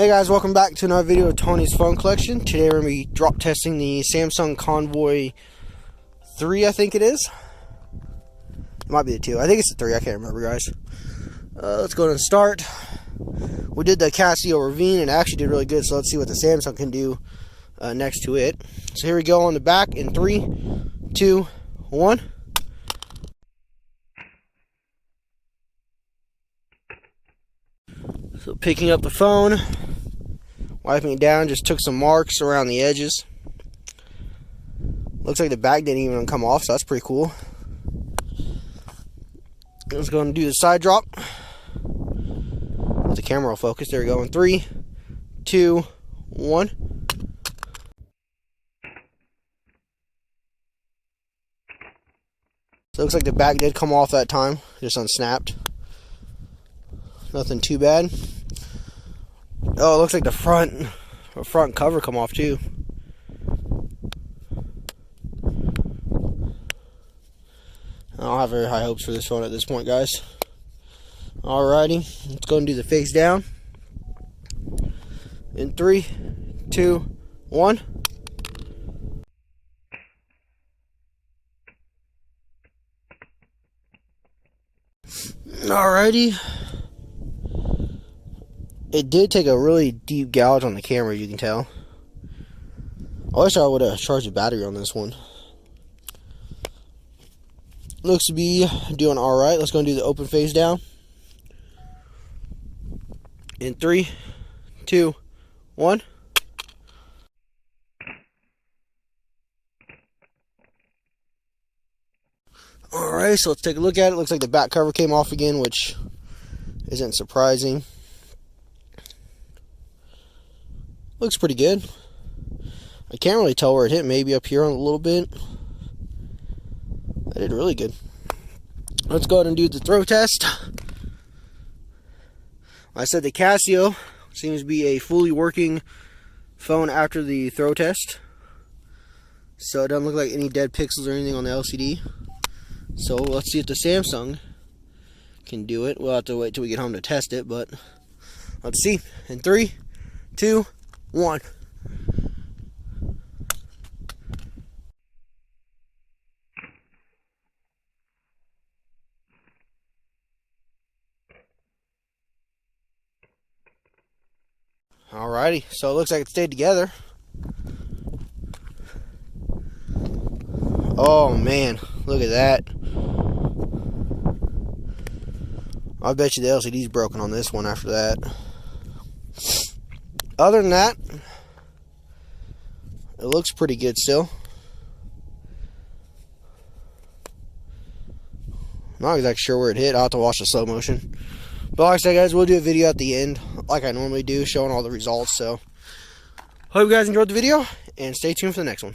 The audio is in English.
Hey guys, welcome back to another video of Tony's phone collection. Today we're going to be drop testing the Samsung Convoy 3, I think it is. It might be the 2. I think it's the 3, I can't remember, guys. Let's go ahead and start. We did the Casio Ravine and it actually did really good, so let's see what the Samsung can do next to it. So here we go on the back in 3, 2, 1. So picking up the phone, wiping it down, just took some marks around the edges. Looks like the back didn't even come off, so that's pretty cool. Let's go and do the side drop. Let the camera will focus. There we go. In 3, 2, 1. So it looks like the back did come off that time, just unsnapped. Nothing too bad. Oh, it looks like the front cover come off too. I don't have very high hopes for this phone at this point, guys. Alrighty, let's go and do the face down. In 3, 2, 1. Alrighty. It did take a really deep gouge on the camera, you can tell. I wish I would have charged the battery on this one. Looks to be doing alright. Let's go and do the open face down. In 3, 2, 1. Alright, so let's take a look at it. Looks like the back cover came off again, which isn't surprising. Looks pretty good. I can't really tell where it hit. Maybe up here on a little bit. I did really good. Let's go ahead and do the throw test. I said the Casio seems to be a fully working phone after the throw test. So it doesn't look like any dead pixels or anything on the LCD. So let's see if the Samsung can do it. We'll have to wait till we get home to test it, but let's see. In 3, 2, 1. Alrighty, so it looks like it stayed together. Oh man, look at that. I bet you the LCD's broken on this one after that. Other than that, it looks pretty good still. Not exactly sure where it hit. I'll have to watch the slow motion. But like I said, guys, we'll do a video at the end, like I normally do, showing all the results. So, hope you guys enjoyed the video, and stay tuned for the next one.